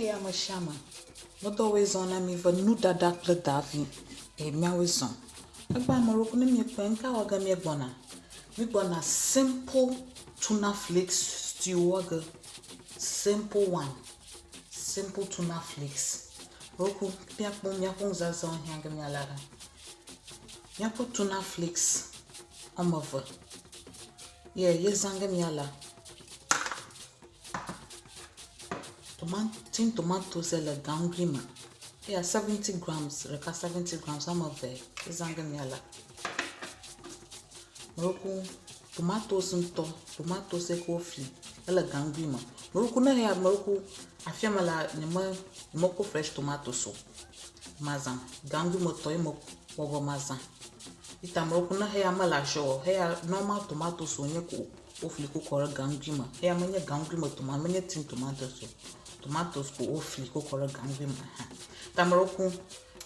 ya mashama. Moto wezona mi va nu dada kle davi. E mia wezon. Agba maroko ne mi penka waga mi gbona. Mi gbona simple tuna flakes stew waga. Simple one. Simple tuna flakes. Roku miakpo zazon hanga mi alara. Miakpo tuna flakes omova. Yeah, yezanga mi ala. Tomatoes le gangrima. Yeah, 70 grams. Reka 70 grams omova. Yezanga mi ala. Roku tomatoes tomatoes kofi. Ele gangrima. Roku na ya roku afiama la nimoko fresh tomatoes so. Mazan. Gangrima to imo wogo mazan. Itamroku na heya mala show. Heya normal tomatoes so nye ko ofli ko kore gangrima. Heya menye gangrima tomato menye tin tomatoes so. Tomatoes ko ofli ko kore gangrima. Tamroku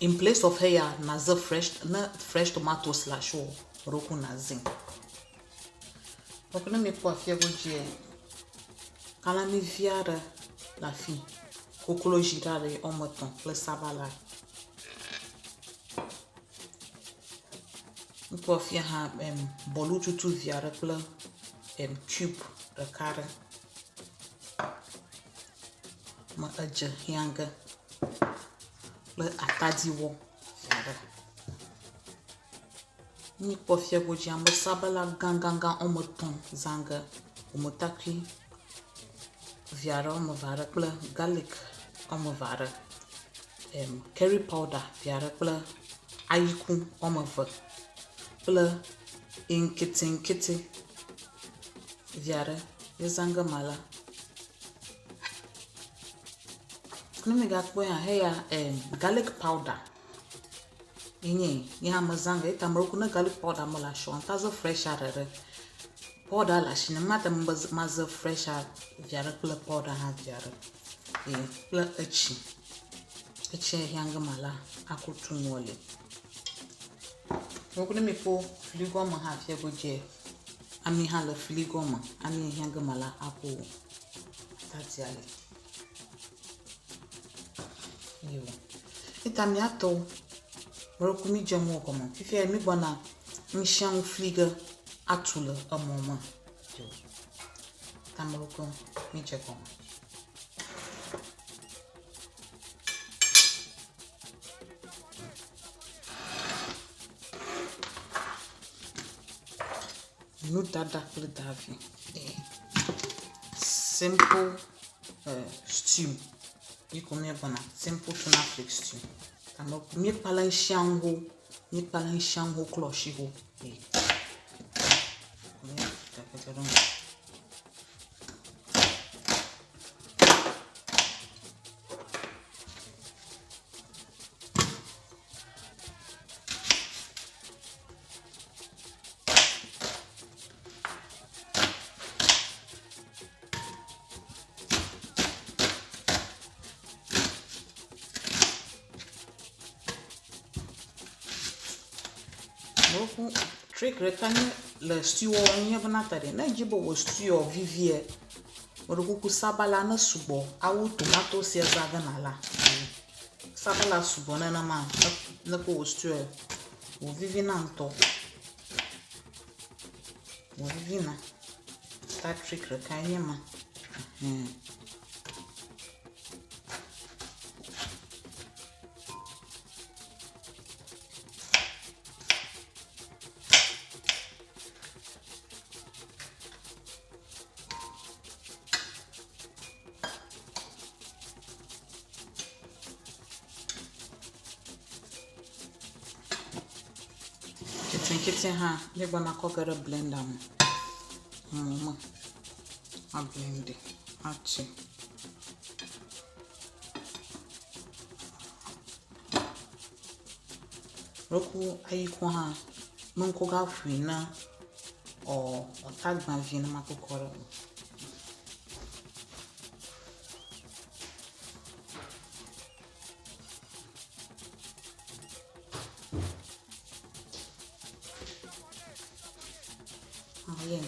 in place of heya naze fresh tomatoes la show. Roku nazin. Roku na me po afia goje. Kala mi viare la fi. Kokolo girare omoton le sabala. Mpo afia ha bolu tutu viare kle cube rekare. Ma aje yanga le atadi wo viare. Ni po afia goje am sabala ganganga omoton zanga omotakri viare omovare kle garlic omovare curry powder viare kle ayiku omove kle inkiti viare yezanga mala kuni ga kpo ya heya garlic powder inye ya mazanga itamroku na garlic powder mala shon tazo fresh arere powder la shine mata maze fresh viare kle powder ha viare kle echi yanga mala akutu nwole Mokune mi po filigoma ha fia goje. Ami ha le filigoma. Ami yanga mala ako tatiale. Yo. Ita mi ato. Moroku mi jamo koma. Fifia mi bona mi shang fliga atule amoma. Yo. Tamoroku mi jekoma. Nu dada kle davi. Simple stew. Yiko mi bona simple tuna flakes stew. Tamo mi pala shango kloshi ho. Roku trick rekanye le stew onye banatare na jibo wo stew vivie roku ku sabala na subo awu tomato se zaga na la sabala subo na ma na ko wo stew wo vivi na nto wo vivi na ta trick rekanye ma Kitchen ha le bana ko gara blender mo mama a blend achi roku ayiko ha mun ko ga fina o tagba vina makokoro yeah.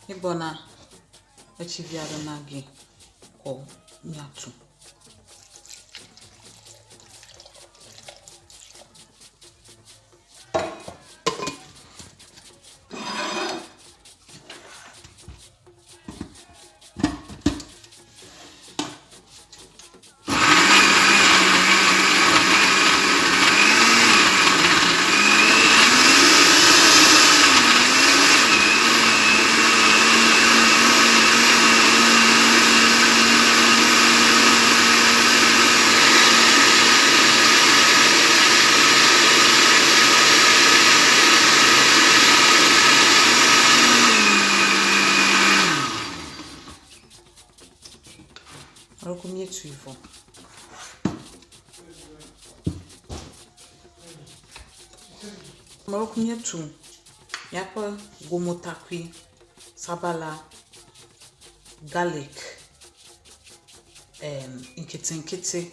Ibona achiviara na gị ko nyatu. Combien tu y vas? Maro combien tu? Yapa gomotakwi, sabala, garlic, nkete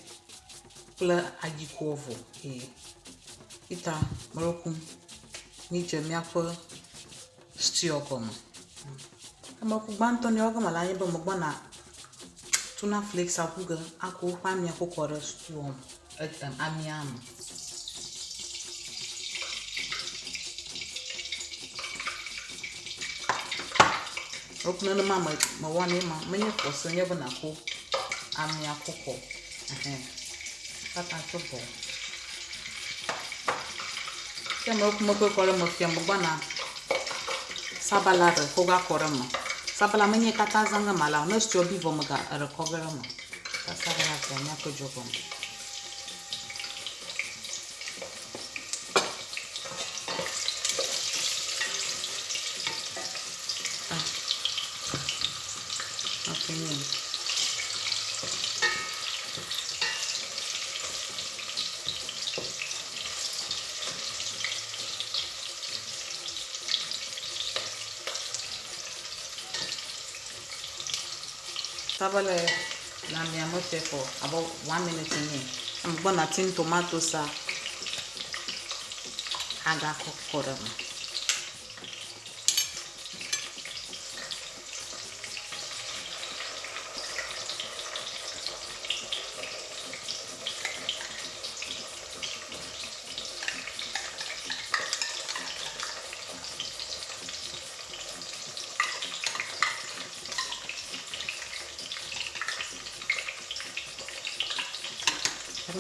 kple agikovo. Ita maro kum ni jemi yapa stew ogoma. Maro kum banton yoga malanye ba mbana tuna flakes apuga ako pami ako kore stew amiam. Okuna na mama mawane ma menye koso nye bana ko ami akoko. Pata chopo. Kema okuma ko kore mo fiam bana sabala re ko ga kore mo. Sabala menye kata zanga mala no stew bi vo mga recover mo. Ta sabala ko nya ko jogo. Sabala na miamote for about 1 minute in here. I'm gonna tin tomatoes aga kokora.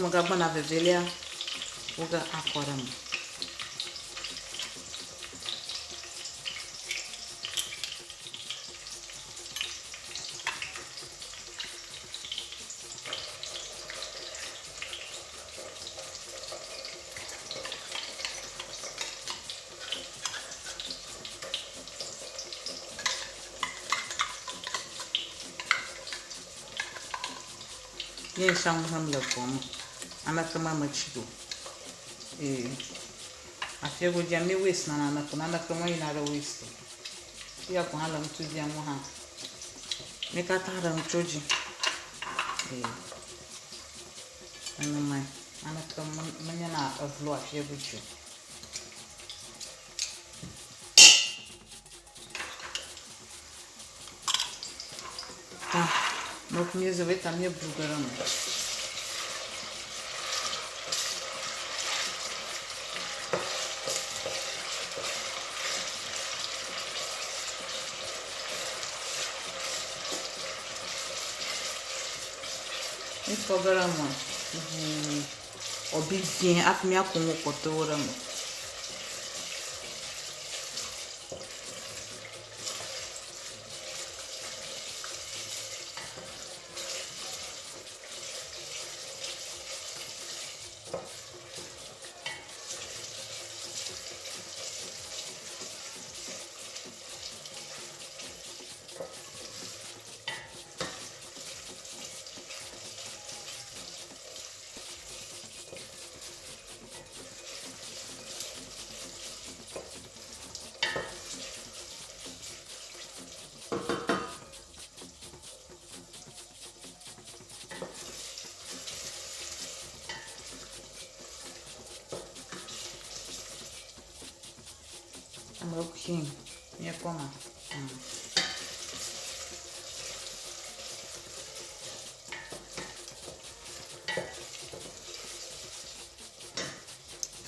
Mga bana vevelia uga akora mo. Yen shang ham le pom. Anakama machido. Afia go jami waste na anakama ina ra waste. Ya ko hala mtu dia mo ha. Nekatara mchoji. Anamai anakama manya na avlo afia go chu. No comienzo ve también brugarano. Isso agora mano, obi bien afimia com o cotora mano. I'm okay. Yeah, come on.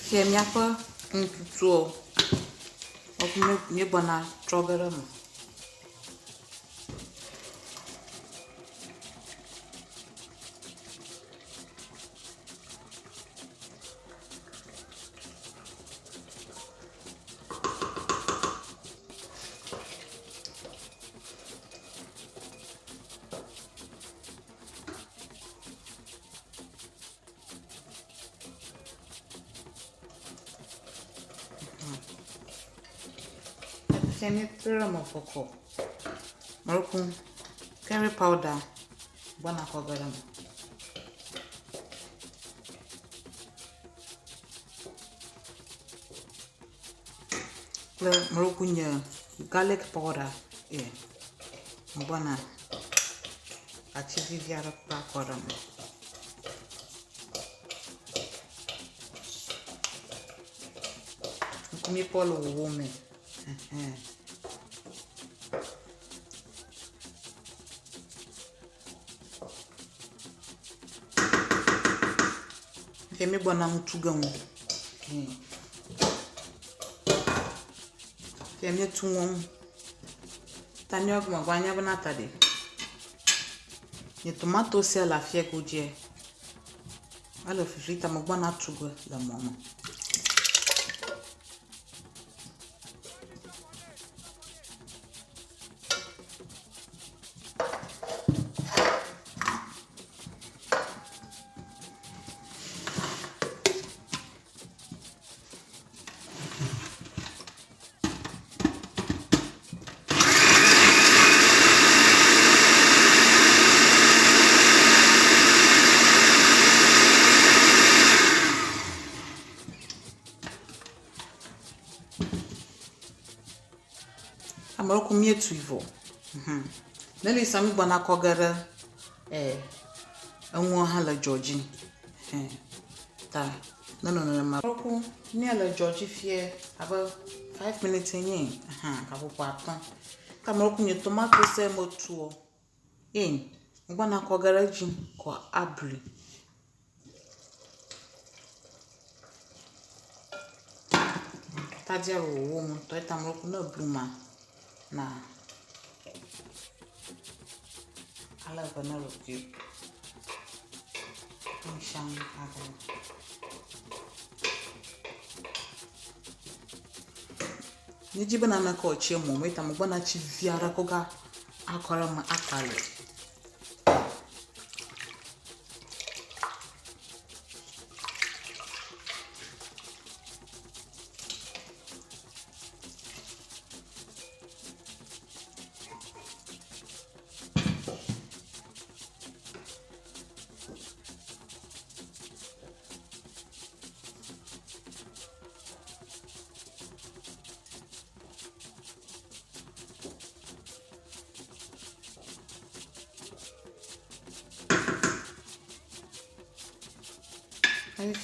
Fie miaƒe ŋututuwo míegbɔna trɔ ge ɖe me. Fie míetre ɖe me kɔkɔ. Meɖoku curry powder gbɔna kɔ ge ɖe me. Kple meɖoku nye garlic powder gbɔna atsi vivi aɖe kpa kɔ ɖe me. Ŋku míekpɔ le wowo me. Fie míegbɔna ŋutu ge ŋu. Fie míetu ŋu. Ta míegbe gbanya bena ta ɖe. Nye tomatoes le afia godzie. Ale fifli ta megbɔna tu ge le mɔ me. Ameɖoku míetui vɔ. Neli sa mígbɔna kɔ ge ɖe eŋuwo hã le dzo dzi. Ta nenema. Ameɖoku míele dzo dzi fie abe 5 minutes nye gaƒoƒo atɔ̃. Ta ameɖoku nye tomatoes metuo. Megbɔna kɔ ge ɖe dzi kɔ abli. Tadi alo wo ŋutɔ ta ameɖoku ne bluma. Na ala bana roki shang aga ni jibe na ko che mo meta mo gbana chi viara ko ga akora ma akale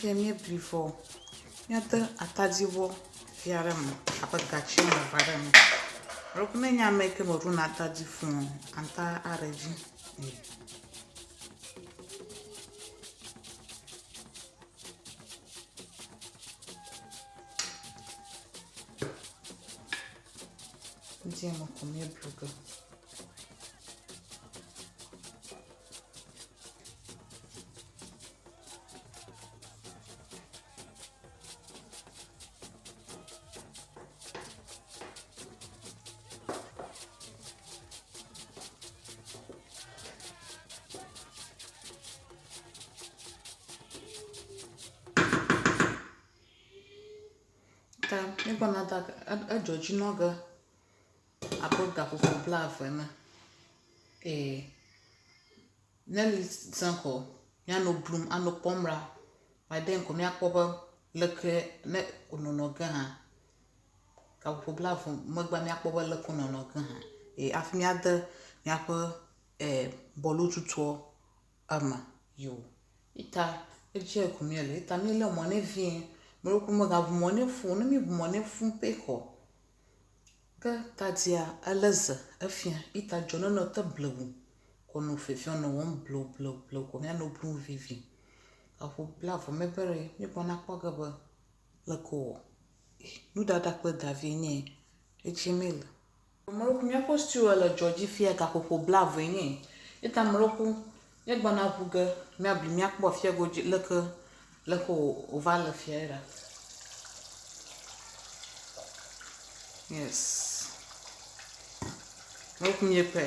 fie mi brifo nyata atadiwo fiare mo apagachi mo vare mo rokune nya make mo runa atadi fun anta areji ndiye mo komie bloga me gonna da a Georgie noga a boga for blava Nelly Sanko Yano bloom and no pomra by then come ya cover look ne unonoga ka for blava mugba me cover look unonoga afmiada yapa bolu tuto ama yo ita eje kumele ita mele money vin Meɖoku megaʋu mo ne fu ne mi ʋu mo ne fu pexɔ ke tadia eleze efia ita dzo ne te blewu kono fefia no won blo ko mia no blu vivi aƒo blavo mebere mi bona kpɔ ge be leko nu dada kple davi nye etsi mele mroku miaƒe stew le dzodzi fia gakoko blave nye eta mroku míagbana ʋu ge míabli míakpɔ fia godzi leke wòva le fia ɖa yes mroku miekpɔe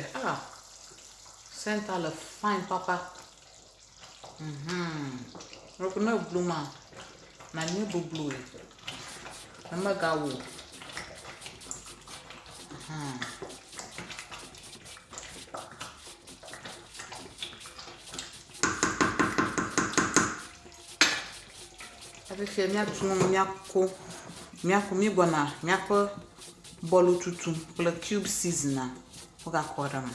senta le fine papa mroku ne blu ma na nye bublu ne megawo Fia míatu míako mígbɔna míaƒe bɔlu tutu kple cube seasoner wogakɔ ɖe me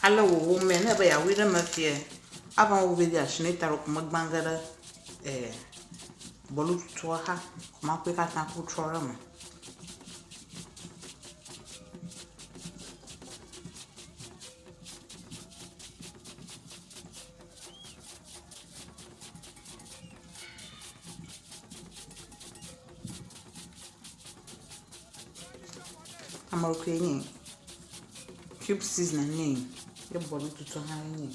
ale wòwò me ne be yàwui ɖe me fie ava wo be di asi ne ta ɖo ko megbã ge ɖe bɔlu tutua xa makɔe katã ku trɔ ɖe me amoroku nye cube seasoner nye ye bɔlu tutua hã nye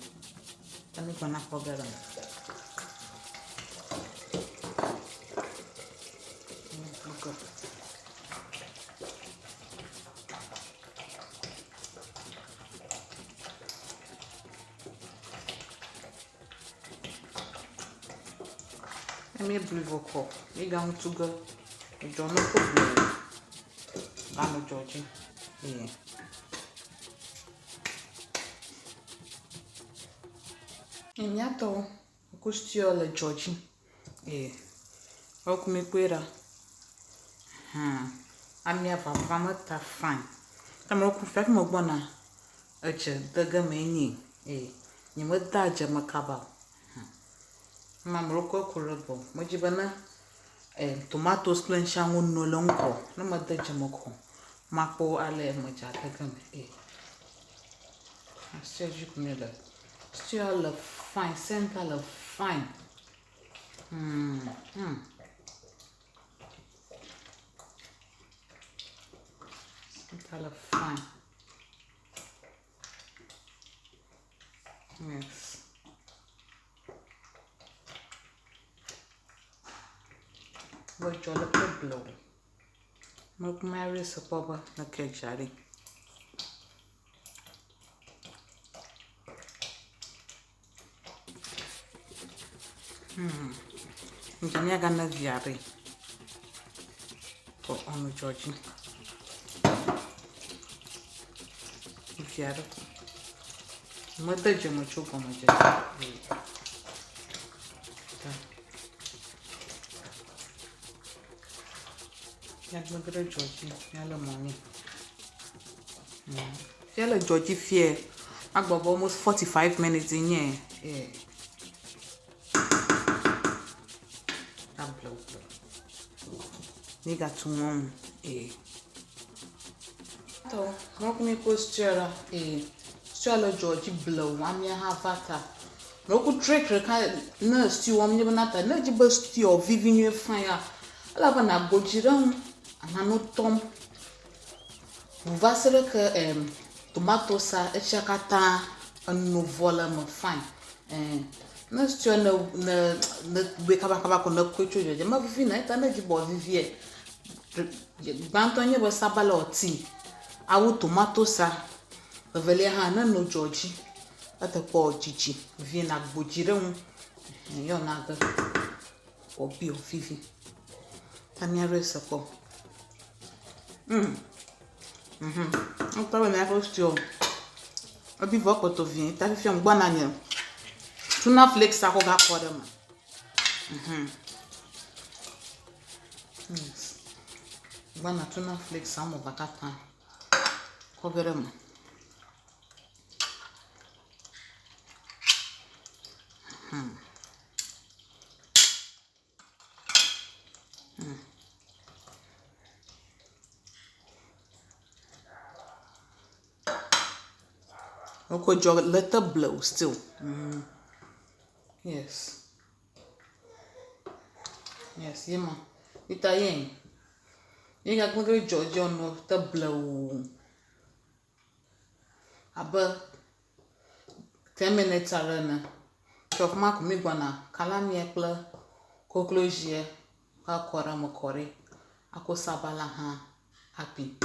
ame gbɔna kɔ ge ɖe me me blu vokɔ me gaŋutu ge edzɔ ne ko blu ganu dzɔdzi míatɔwo ku stew le dzɔdzi woku mi kpoe ɖa amia vava meta fine amroku fia ke megbɔna edze dege me nye nye meda edze me kaba mamroku ku ɖe gbɔ medzi be ne tomatoes kple ŋtsiaŋu no le ŋkɔ ne mede dze me ko makpɔ ale medze dege me stew dzi ku mi le stew le fine center le fine center le fine yes Voglio le blu. Ma come è reso proprio la chiacchiere. Non mi ha ganna viare. Oh, hanno Giorgi. Viare. Ma da già ma ciò come già. Jak my gry Georgie, ale money. Feel like Georgie fear. I got almost 45 minutes in here. Yeah. That blow. Nigga to mom. So, rock me posture. Still Georgie blow. I'm your half after. Roku trick nurse you want me not a notable stew or viving your fire. I love an abogiran. Anano tom vuvasere ke tomato sa echa kata anu vola me fine na stew na be kaba ko na kwocho je ma vivi na eta na jibo vivie gbanto nye be sabala oti awu tomato sa vele ha na no Georgie ata ko chichi vi na gbojire hu yo na ga obi o vivi tania resa ko Então, né, gostou. Eu vi que eu tô vindo, tá vendo banana. Tuna flakes a jogar fora, mano. Banana tuna flakes a mover cá. Cover, mano. Okay, jog letter blow still. Yes. Yes, yeah, man. Ita yen. You got to judge on the blow. About 10 minutes arena. Chok mak mi gwana kalam yekla kokloje ka kora mokore ako sabala ha happy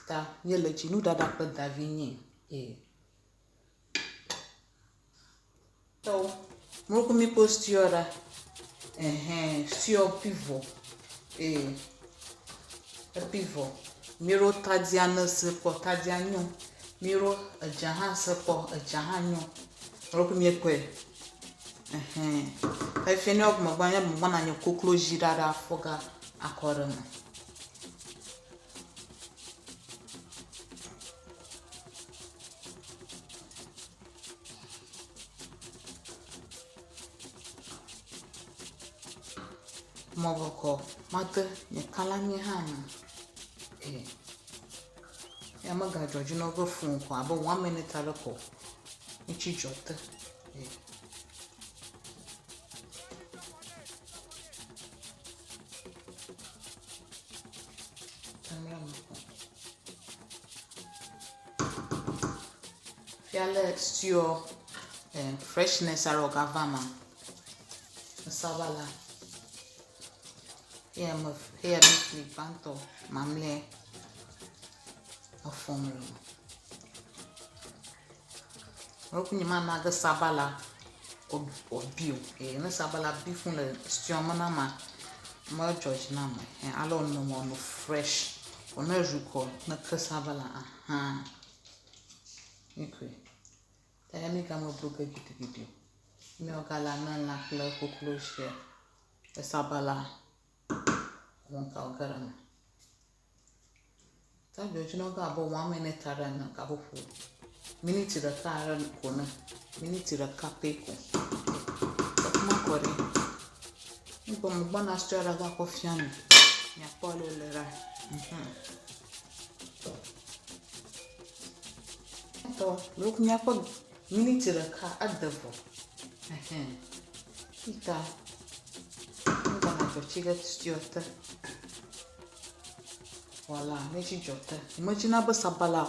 ta yele jinu dada pe davinye so moko mi post yora sur pivot pivot miro tadiana se po tadianyo miro jahan se po jahanyo moko mi ekwe I feel up my one and your cocklo girada foga a corona. Moboko, mother, you calami hana. Yamaga George no go phone for about 1 minute at a call. Ichi jota. Fiale stew freshness arogavama sabala here me panto mamle of formula rokuni mana ga sabala o bio na sabala beef on the stew manama ma George na ma alo no mo no fresh ona juko na sabala ikwe tayami kama broke gidi mi ogala na la klo kokloje sabala won ka ogara ta George no ga bo 1 minute ara na ka bo fu minute da ka ara ko na minute da ka pe ko ma kore ngo mo bana stra ga ko fiani ya polo lera to look nya ko minute da ka adavo ita ngana ko chiga stiota wala mechi jota imagine ba sabala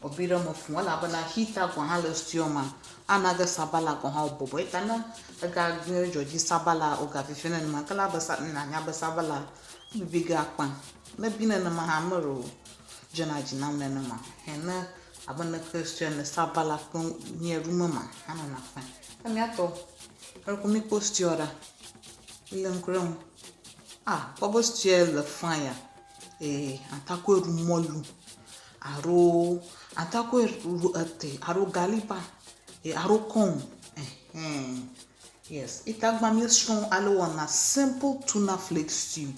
obira mo fun wala bana hita ko ha le stioma anaga sabala ko ha obobo itana ga gbe joji sabala o ga fifena ni makala ba sa na nya ba sabala bibiga akpan na bina na mahamero jana jina na ma hena abana question sabala ko ni rumama ana na fa kami ato ko mi post yora ile nkrom ko post yel fire antakwe rumolu aro antakwe aro galiba aro kon yes itagba mi strong alo na simple tuna flake stew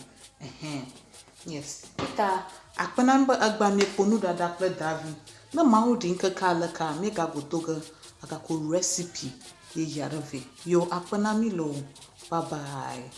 yes ita akpanamba agba mi ponu dada pe davi na mawo din kala ka me ga gotoga aka ko recipe ye yarave yo akpanami lo bye bye